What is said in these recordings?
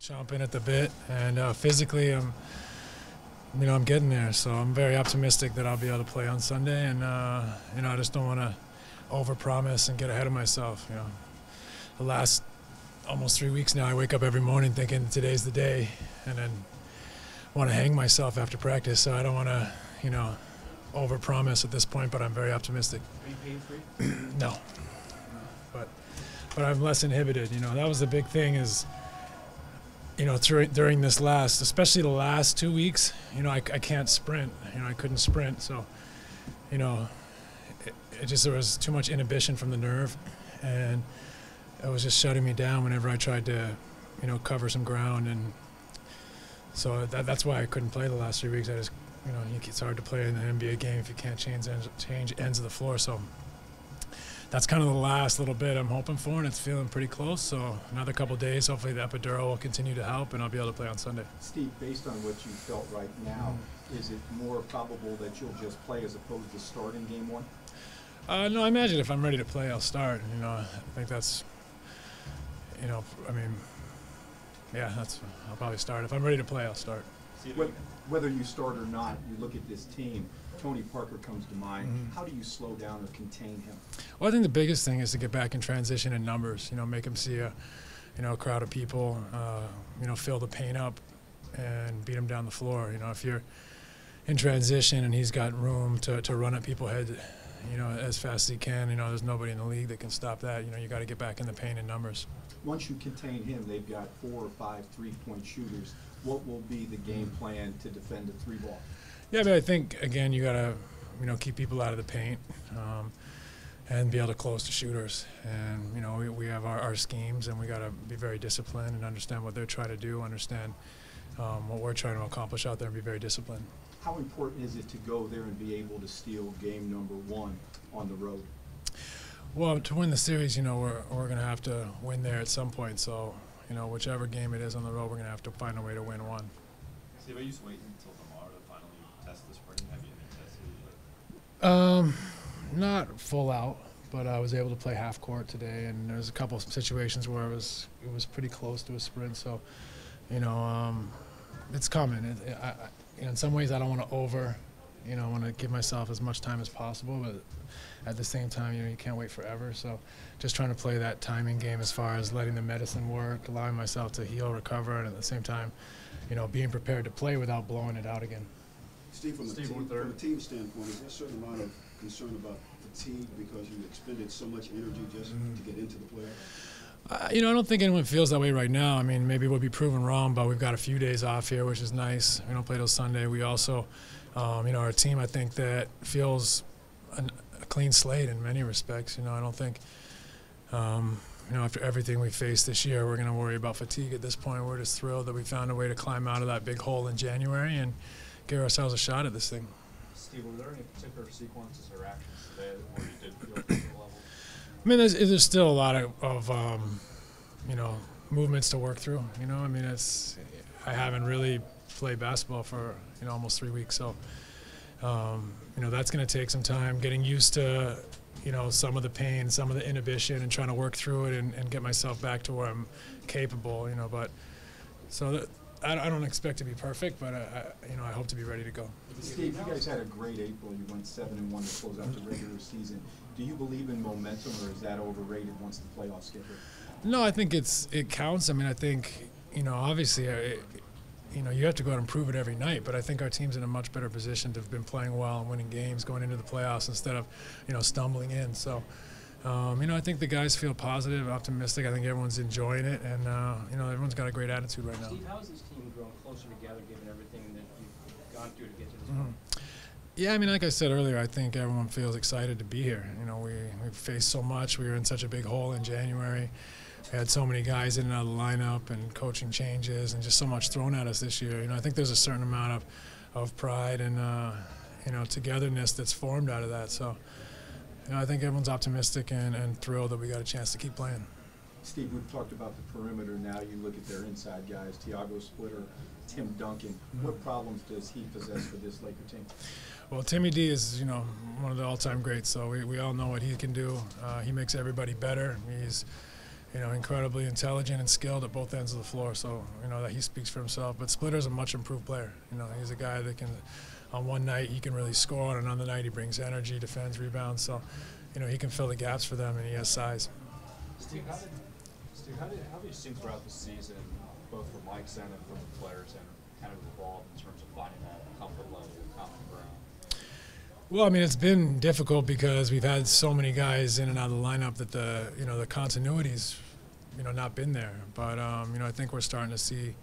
chomping at the bit, and physically, I'm getting there. So I'm very optimistic that I'll be able to play on Sunday, and I just don't want to overpromise and get ahead of myself. The last almost 3 weeks now, I wake up every morning thinking today's the day, and then want to hang myself after practice. So I don't want to, overpromise at this point, but I'm very optimistic. Are you pain-free? No, but I'm less inhibited. That was the big thing is. During this especially the last 2 weeks, I can't sprint. I couldn't sprint, so, there was too much inhibition from the nerve, and it was just shutting me down whenever I tried to, cover some ground, and so that's why I couldn't play the last 3 weeks. I just, it's hard to play in an NBA game if you can't change ends of the floor. So that's kind of the last little bit I'm hoping for, and it's feeling pretty close. So another couple of days, hopefully the epidural will continue to help, and I'll be able to play on Sunday. Steve, based on what you felt right now, is it more probable that you'll just play as opposed to start in game one? No, I imagine if I'm ready to play, I'll start. I think that's, I'll probably start. If I'm ready to play, I'll start. Whether you start or not, you look at this team, Tony Parker comes to mind. How do you slow down or contain him? Well, I think the biggest thing is to get back in transition in numbers, make him see a crowd of people, fill the paint up and beat him down the floor. If you're in transition and he's got room to run at people's heads, as fast as he can, there's nobody in the league that can stop that. You got to get back in the paint in numbers. Once you contain him, they've got 4 or 5 three-point shooters. What will be the game plan to defend the three ball? Yeah, but I think, again, you got to, keep people out of the paint and be able to close to shooters. And, we have our schemes, and we got to be very disciplined and understand what they're trying to do, understand what we're trying to accomplish out there, and be very disciplined. How important is it to go there and be able to steal game number 1 on the road? Well, to win the series, we're going to have to win there at some point. So, whichever game it is on the road, we're going to have to find a way to win one. Steve, are you just waiting until tomorrow to finally test the spring? Have you tested it? Not full out, but I was able to play half court today, and there's a couple of situations where it was pretty close to a sprint. So, it's coming. In some ways, I don't want to I want to give myself as much time as possible, but at the same time, you can't wait forever. So just trying to play that timing game as far as letting the medicine work, allowing myself to heal, recover, and at the same time, being prepared to play without blowing it out again. Steve, from a team standpoint, is there a certain amount of concern about fatigue because you expended so much energy just to get into the playoffs? I don't think anyone feels that way right now. I mean, maybe we'll be proven wrong, but we've got a few days off here, which is nice. We don't play till Sunday. We also, our team, I think, that feels a clean slate in many respects. I don't think, after everything we faced this year, we're going to worry about fatigue at this point. We're just thrilled that we found a way to climb out of that big hole in January and give ourselves a shot at this thing. Steve, were there any particular sequences or actions today where you did feel at the level? I mean, there's still a lot of movements to work through. I haven't really played basketball for almost 3 weeks, so that's going to take some time getting used to some of the pain, some of the inhibition, and trying to work through it and get myself back to where I'm capable. I don't expect to be perfect, but I hope to be ready to go. Steve, you guys had a great April. You went 7-1 to close out the regular season. Do you believe in momentum, or is that overrated once the playoffs get here? No, I think it counts. I mean, I think obviously, you have to go out and prove it every night. But I think our team's in a much better position to have been playing well and winning games going into the playoffs instead of stumbling in. So. I think the guys feel positive, optimistic. I think everyone's enjoying it, and everyone's got a great attitude right now. Steve, how has this team grown closer together given everything that you've gone through to get to this point? Yeah, I mean, like I said earlier, I think everyone feels excited to be here. We faced so much. We were in such a big hole in January. We had so many guys in and out of the lineup and coaching changes and just so much thrown at us this year. I think there's a certain amount of pride and togetherness that's formed out of that. So. I think everyone's optimistic and thrilled that we got a chance to keep playing. Steve, we've talked about the perimeter. Now you look at their inside guys, Tiago Splitter, Tim Duncan. What problems does he possess for this Laker team? Well, Timmy D is, one of the all-time greats, so we all know what he can do. He makes everybody better. He's, you know, incredibly intelligent and skilled at both ends of the floor. So, you know, that he speaks for himself. But Splitter's a much improved player. You know, he's a guy that can, on one night he can really score, and on another night he brings energy, defends, rebounds. So, you know, he can fill the gaps for them, and he has size. Steve, how have you seen throughout the season, both from Mike's end and from the players, and kind of evolved in terms of finding that comfort level of common ground? Well, I mean, it's been difficult because we've had so many guys in and out of the lineup that the continuity's, you know, not been there. But you know, I think we're starting to see,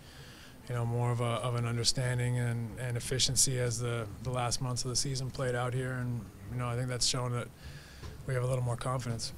you know, more of an understanding and efficiency as the last months of the season played out here, and you know, I think that's shown that we have a little more confidence.